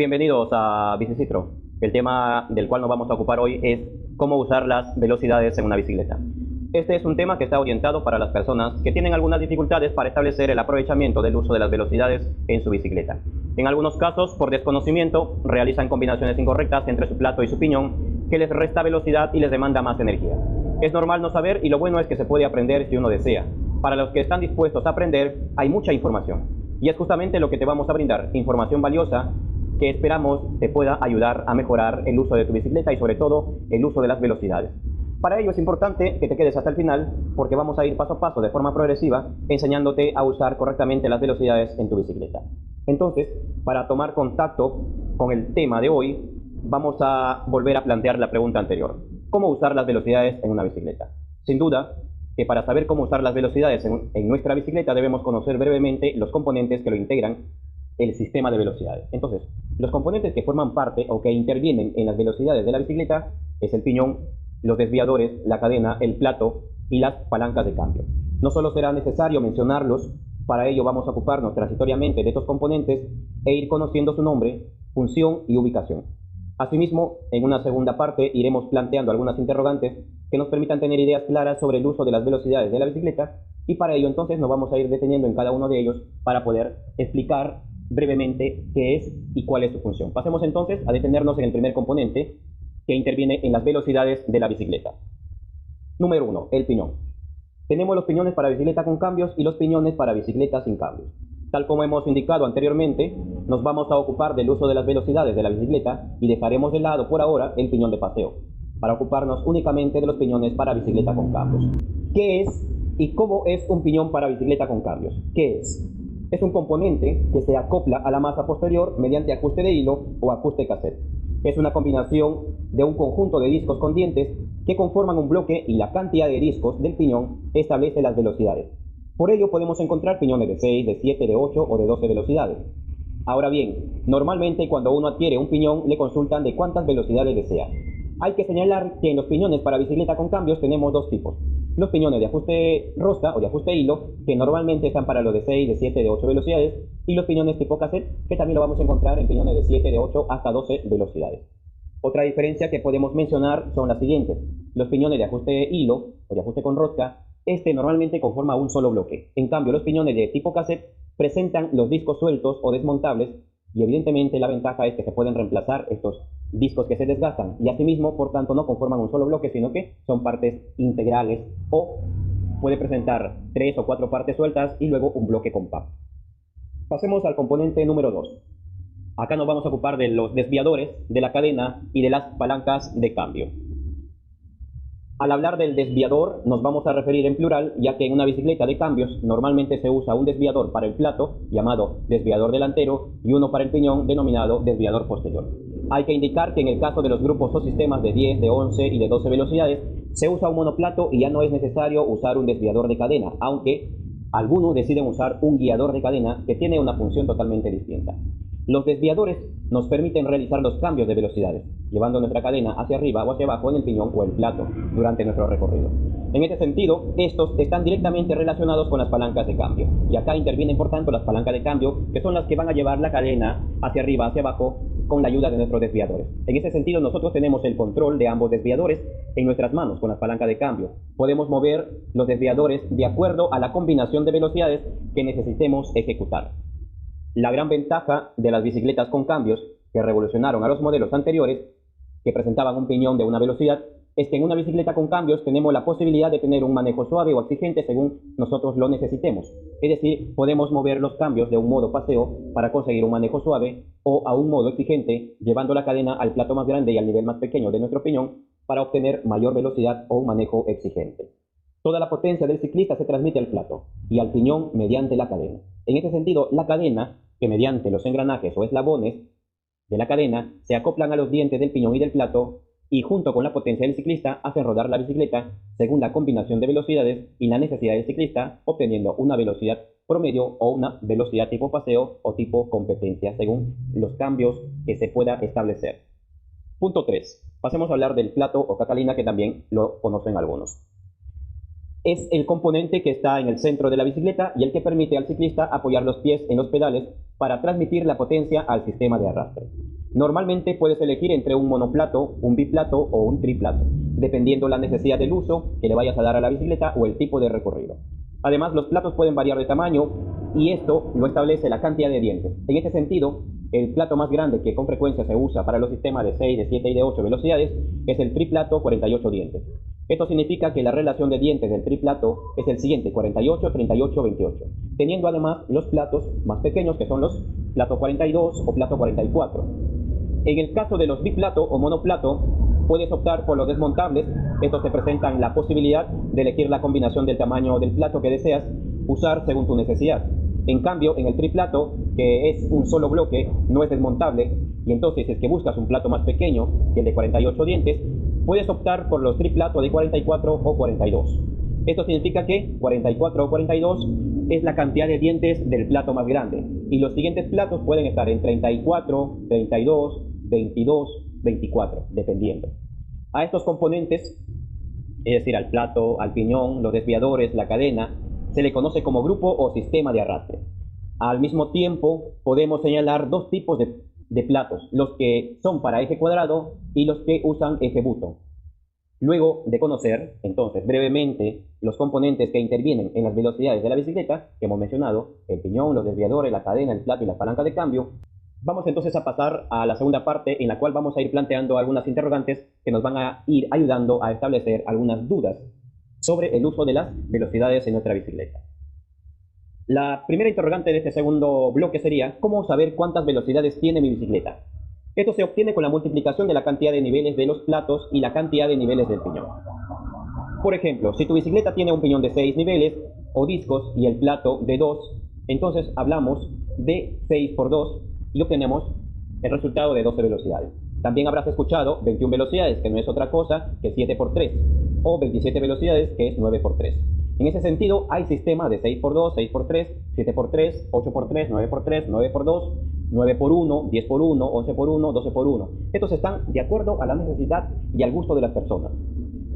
Bienvenidos a Bicicitro. El tema del cual nos vamos a ocupar hoy es cómo usar las velocidades en una bicicleta. Este es un tema que está orientado para las personas que tienen algunas dificultades para establecer el aprovechamiento del uso de las velocidades en su bicicleta. En algunos casos, por desconocimiento, realizan combinaciones incorrectas entre su plato y su piñón que les resta velocidad y les demanda más energía. Es normal no saber y lo bueno es que se puede aprender si uno desea. Para los que están dispuestos a aprender, hay mucha información. Y es justamente lo que te vamos a brindar, información valiosa que esperamos te pueda ayudar a mejorar el uso de tu bicicleta y sobre todo el uso de las velocidades. Para ello es importante que te quedes hasta el final porque vamos a ir paso a paso de forma progresiva enseñándote a usar correctamente las velocidades en tu bicicleta. Entonces, para tomar contacto con el tema de hoy, vamos a volver a plantear la pregunta anterior. ¿Cómo usar las velocidades en una bicicleta? Sin duda que para saber cómo usar las velocidades en nuestra bicicleta debemos conocer brevemente los componentes que lo integran el sistema de velocidades. Entonces, los componentes que forman parte o que intervienen en las velocidades de la bicicleta es el piñón, los desviadores, la cadena, el plato y las palancas de cambio. No solo será necesario mencionarlos, para ello vamos a ocuparnos transitoriamente de estos componentes e ir conociendo su nombre, función y ubicación. Asimismo, en una segunda parte iremos planteando algunas interrogantes que nos permitan tener ideas claras sobre el uso de las velocidades de la bicicleta y para ello entonces nos vamos a ir deteniendo en cada uno de ellos para poder explicar brevemente qué es y cuál es su función. Pasemos entonces a detenernos en el primer componente que interviene en las velocidades de la bicicleta. Número 1, el piñón. Tenemos los piñones para bicicleta con cambios y los piñones para bicicleta sin cambios. Tal como hemos indicado anteriormente, nos vamos a ocupar del uso de las velocidades de la bicicleta y dejaremos de lado por ahora el piñón de paseo, para ocuparnos únicamente de los piñones para bicicleta con cambios. ¿Qué es y cómo es un piñón para bicicleta con cambios? ¿Qué es? Es un componente que se acopla a la masa posterior mediante ajuste de hilo o ajuste cassette. Es una combinación de un conjunto de discos con dientes que conforman un bloque y la cantidad de discos del piñón establece las velocidades. Por ello podemos encontrar piñones de 6, de 7, de 8 o de 12 velocidades. Ahora bien, normalmente cuando uno adquiere un piñón le consultan de cuántas velocidades desea. Hay que señalar que en los piñones para bicicleta con cambios tenemos dos tipos. Los piñones de ajuste rosca o de ajuste hilo, que normalmente están para los de 6, de 7, de 8 velocidades, y los piñones tipo cassette, que también lo vamos a encontrar en piñones de 7, de 8 hasta 12 velocidades. Otra diferencia que podemos mencionar son las siguientes. Los piñones de ajuste hilo o de ajuste con rosca, normalmente conforma un solo bloque. En cambio, los piñones de tipo cassette presentan los discos sueltos o desmontables y evidentemente la ventaja es que se pueden reemplazar estos discos que se desgastan y asimismo, por tanto, no conforman un solo bloque, sino que son partes integrales o puede presentar 3 o 4 partes sueltas y luego un bloque compacto. Pasemos al componente número 2. Acá nos vamos a ocupar de los desviadores, de la cadena y de las palancas de cambio. Al hablar del desviador nos vamos a referir en plural, ya que en una bicicleta de cambios normalmente se usa un desviador para el plato, llamado desviador delantero, y uno para el piñón, denominado desviador posterior. Hay que indicar que en el caso de los grupos o sistemas de 10, de 11 y de 12 velocidades, se usa un monoplato y ya no es necesario usar un desviador de cadena, aunque algunos deciden usar un guiador de cadena que tiene una función totalmente distinta. Los desviadores nos permiten realizar los cambios de velocidades, llevando nuestra cadena hacia arriba o hacia abajo en el piñón o el plato durante nuestro recorrido. En este sentido, estos están directamente relacionados con las palancas de cambio. Y acá intervienen, por tanto, las palancas de cambio, que son las que van a llevar la cadena hacia arriba, hacia abajo, con la ayuda de nuestros desviadores. En ese sentido, nosotros tenemos el control de ambos desviadores en nuestras manos con las palancas de cambio. Podemos mover los desviadores de acuerdo a la combinación de velocidades que necesitemos ejecutar. La gran ventaja de las bicicletas con cambios que revolucionaron a los modelos anteriores, que presentaban un piñón de una velocidad, es que en una bicicleta con cambios tenemos la posibilidad de tener un manejo suave o exigente según nosotros lo necesitemos. Es decir, podemos mover los cambios de un modo paseo para conseguir un manejo suave o a un modo exigente, llevando la cadena al plato más grande y al nivel más pequeño de nuestro piñón para obtener mayor velocidad o un manejo exigente. Toda la potencia del ciclista se transmite al plato y al piñón mediante la cadena. En este sentido, la cadena, que mediante los engranajes o eslabones de la cadena se acoplan a los dientes del piñón y del plato y junto con la potencia del ciclista hacen rodar la bicicleta según la combinación de velocidades y la necesidad del ciclista, obteniendo una velocidad promedio o una velocidad tipo paseo o tipo competencia según los cambios que se pueda establecer. Punto 3. Pasemos a hablar del plato o catalina, que también lo conocen algunos. Es el componente que está en el centro de la bicicleta y el que permite al ciclista apoyar los pies en los pedales para transmitir la potencia al sistema de arrastre. Normalmente puedes elegir entre un monoplato, un biplato o un triplato, dependiendo la necesidad del uso que le vayas a dar a la bicicleta o el tipo de recorrido. Además, los platos pueden variar de tamaño y esto lo establece la cantidad de dientes. En este sentido, el plato más grande que con frecuencia se usa para los sistemas de 6, de 7 y de 8 velocidades es el triplato 48 dientes. Esto significa que la relación de dientes del triplato es el siguiente: 48, 38, 28, teniendo además los platos más pequeños, que son los plato 42 o plato 44. En el caso de los biplato o monoplato, puedes optar por los desmontables. Estos te presentan la posibilidad de elegir la combinación del tamaño del plato que deseas usar según tu necesidad. En cambio, en el triplato, que es un solo bloque, no es desmontable, y entonces si es que buscas un plato más pequeño que el de 48 dientes, puedes optar por los triplatos de 44 o 42. Esto significa que 44 o 42 es la cantidad de dientes del plato más grande, y los siguientes platos pueden estar en 34, 32, 22, 24, dependiendo. A estos componentes, es decir, al plato, al piñón, los desviadores, la cadena, se le conoce como grupo o sistema de arrastre. Al mismo tiempo, podemos señalar dos tipos de platos: los que son para eje cuadrado y los que usan eje button. Luego de conocer, entonces, brevemente los componentes que intervienen en las velocidades de la bicicleta, que hemos mencionado, el piñón, los desviadores, la cadena, el plato y la palanca de cambio, vamos entonces a pasar a la segunda parte, en la cual vamos a ir planteando algunas interrogantes que nos van a ir ayudando a establecer algunas dudas sobre el uso de las velocidades en nuestra bicicleta. La primera interrogante de este segundo bloque sería: ¿cómo saber cuántas velocidades tiene mi bicicleta? Esto se obtiene con la multiplicación de la cantidad de niveles de los platos y la cantidad de niveles del piñón. Por ejemplo, si tu bicicleta tiene un piñón de 6 niveles o discos y el plato de 2, entonces hablamos de 6 por 2 y obtenemos el resultado de 12 velocidades. También habrás escuchado 21 velocidades, que no es otra cosa que 7 por 3, o 27 velocidades, que es 9 por 3. En ese sentido, hay sistemas de 6 por 2, 6 por 3, 7 por 3, 8 por 3, 9 por 3, 9 por 2, 9 por 1, 10 por 1, 11 por 1, 12 por 1. Estos están de acuerdo a la necesidad y al gusto de las personas.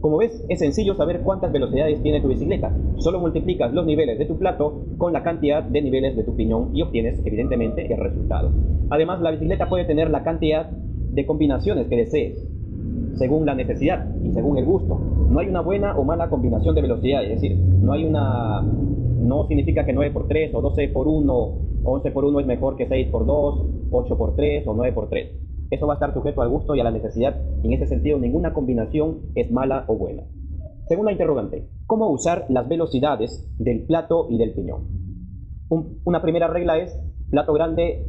Como ves, es sencillo saber cuántas velocidades tiene tu bicicleta. Solo multiplicas los niveles de tu plato con la cantidad de niveles de tu piñón y obtienes, evidentemente, el resultado. Además, la bicicleta puede tener la cantidad de combinaciones que desees, según la necesidad y según el gusto. No hay una buena o mala combinación de velocidades, es decir, no significa que 9 por 3 o 12 por 1 o 11 por 1 es mejor que 6 por 2, 8 por 3 o 9 por 3. Eso va a estar sujeto al gusto y a la necesidad. En ese sentido, ninguna combinación es mala o buena. Segunda interrogante: ¿cómo usar las velocidades del plato y del piñón? Una primera regla es plato grande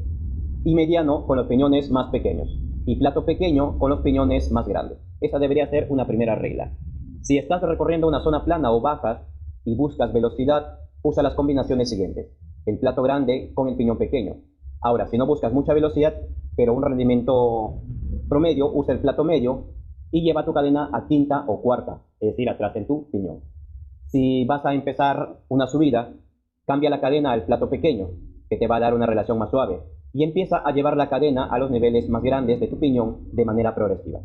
y mediano con los piñones más pequeños, y plato pequeño con los piñones más grandes. Esa debería ser una primera regla. Si estás recorriendo una zona plana o bajas y buscas velocidad, usa las combinaciones siguientes: el plato grande con el piñón pequeño. Ahora, si no buscas mucha velocidad, pero un rendimiento promedio, usa el plato medio y lleva tu cadena a quinta o cuarta, es decir, atrás en tu piñón. Si vas a empezar una subida, cambia la cadena al plato pequeño, que te va a dar una relación más suave, y empieza a llevar la cadena a los niveles más grandes de tu piñón de manera progresiva.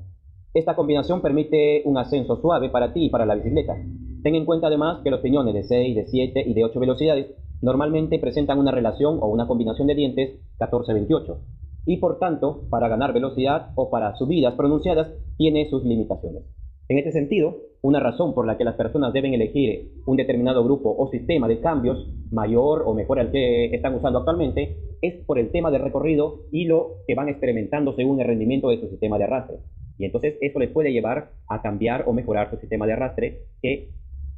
Esta combinación permite un ascenso suave para ti y para la bicicleta. Ten en cuenta además que los piñones de 6, de 7 y de 8 velocidades normalmente presentan una relación o una combinación de dientes 14-28, y por tanto, para ganar velocidad o para subidas pronunciadas, tiene sus limitaciones. En este sentido, una razón por la que las personas deben elegir un determinado grupo o sistema de cambios, mayor o mejor al que están usando actualmente, es por el tema de recorrido y lo que van experimentando según el rendimiento de su sistema de arrastre. Y entonces eso les puede llevar a cambiar o mejorar su sistema de arrastre, que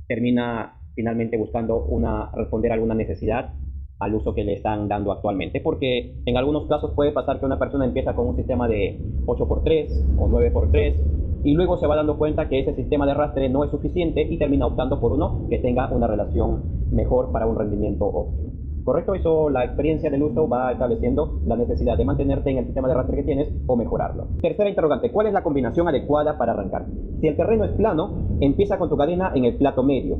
termina finalmente buscando responder a alguna necesidad al uso que le están dando actualmente, porque en algunos casos puede pasar que una persona empieza con un sistema de 8 por 3 o 9 por 3 y luego se va dando cuenta que ese sistema de arrastre no es suficiente y termina optando por uno que tenga una relación mejor para un rendimiento óptimo. ¿Correcto? Eso, la experiencia del uso va estableciendo la necesidad de mantenerte en el sistema de arrastre que tienes o mejorarlo. Tercera interrogante: ¿cuál es la combinación adecuada para arrancar? Si el terreno es plano, empieza con tu cadena en el plato medio.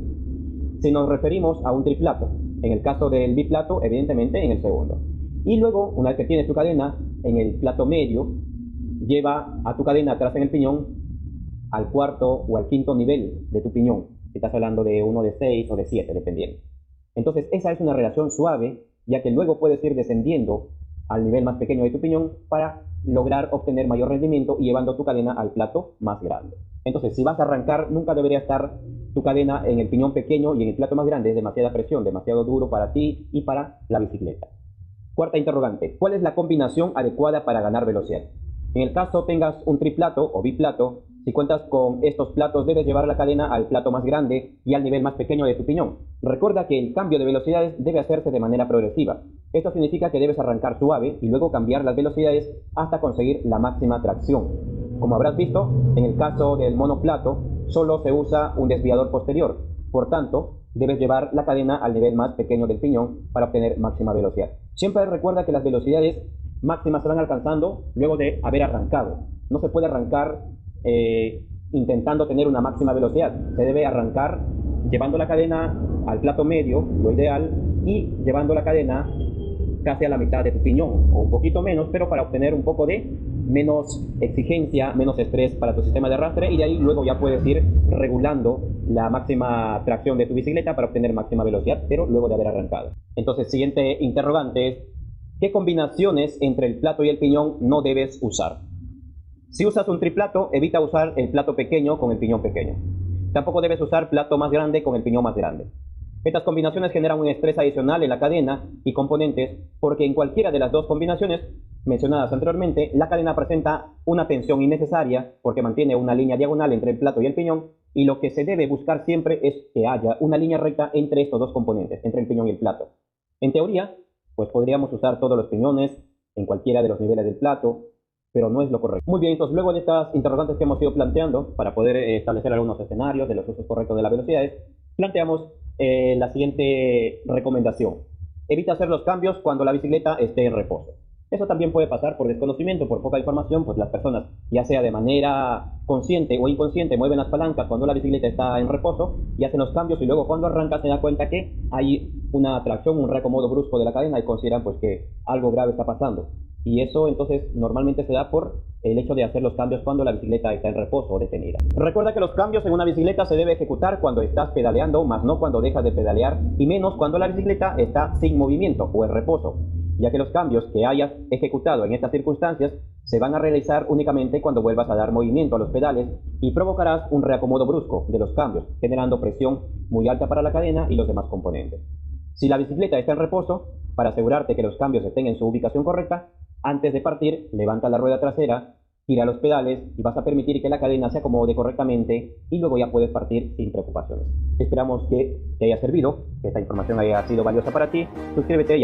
Si nos referimos a un triplato, en el caso del biplato, evidentemente en el segundo. Y luego, una vez que tienes tu cadena en el plato medio, lleva a tu cadena atrás en el piñón al cuarto o al quinto nivel de tu piñón. Estás hablando de uno de 6 o de 7, dependiendo. Entonces, esa es una relación suave, ya que luego puedes ir descendiendo al nivel más pequeño de tu piñón para lograr obtener mayor rendimiento y llevando tu cadena al plato más grande. Entonces, si vas a arrancar, nunca debería estar tu cadena en el piñón pequeño y en el plato más grande. Es demasiada presión, demasiado duro para ti y para la bicicleta. Cuarta interrogante, ¿cuál es la combinación adecuada para ganar velocidad? En el caso tengas un triplato o biplato, si cuentas con estos platos debes llevar la cadena al plato más grande y al nivel más pequeño de tu piñón. Recuerda que el cambio de velocidades debe hacerse de manera progresiva. Esto significa que debes arrancar suave y luego cambiar las velocidades hasta conseguir la máxima tracción. Como habrás visto, en el caso del monoplato solo se usa un desviador posterior. Por tanto, debes llevar la cadena al nivel más pequeño del piñón para obtener máxima velocidad. Siempre recuerda que las velocidades máximas se van alcanzando luego de haber arrancado. No se puede arrancar intentando tener una máxima velocidad. Se debe arrancar llevando la cadena al plato medio, lo ideal, y llevando la cadena casi a la mitad de tu piñón, o un poquito menos, pero para obtener un poco de menos exigencia, menos estrés para tu sistema de arrastre, y de ahí luego ya puedes ir regulando la máxima tracción de tu bicicleta para obtener máxima velocidad, pero luego de haber arrancado. Entonces, siguiente interrogante es, ¿qué combinaciones entre el plato y el piñón no debes usar? Si usas un triplato, evita usar el plato pequeño con el piñón pequeño. Tampoco debes usar plato más grande con el piñón más grande. Estas combinaciones generan un estrés adicional en la cadena y componentes porque en cualquiera de las dos combinaciones mencionadas anteriormente, la cadena presenta una tensión innecesaria porque mantiene una línea diagonal entre el plato y el piñón, y lo que se debe buscar siempre es que haya una línea recta entre estos dos componentes, entre el piñón y el plato. En teoría, pues podríamos usar todos los piñones en cualquiera de los niveles del plato, pero no es lo correcto. Muy bien, entonces luego de estas interrogantes que hemos ido planteando para poder establecer algunos escenarios de los usos correctos de las velocidades, planteamos la siguiente recomendación. Evita hacer los cambios cuando la bicicleta esté en reposo. Eso también puede pasar por desconocimiento, por poca información, pues las personas, ya sea de manera consciente o inconsciente, mueven las palancas cuando la bicicleta está en reposo y hacen los cambios, y luego cuando arranca se da cuenta que hay una tracción, un reacomodo brusco de la cadena, y consideran pues que algo grave está pasando. Y eso entonces normalmente se da por el hecho de hacer los cambios cuando la bicicleta está en reposo o detenida. Recuerda que los cambios en una bicicleta se debe ejecutar cuando estás pedaleando, más no cuando dejas de pedalear, y menos cuando la bicicleta está sin movimiento o en reposo, ya que los cambios que hayas ejecutado en estas circunstancias se van a realizar únicamente cuando vuelvas a dar movimiento a los pedales y provocarás un reacomodo brusco de los cambios, generando presión muy alta para la cadena y los demás componentes. Si la bicicleta está en reposo, para asegurarte que los cambios estén en su ubicación correcta, antes de partir, levanta la rueda trasera, gira los pedales y vas a permitir que la cadena se acomode correctamente, y luego ya puedes partir sin preocupaciones. Esperamos que te haya servido, que esta información haya sido valiosa para ti. Suscríbete.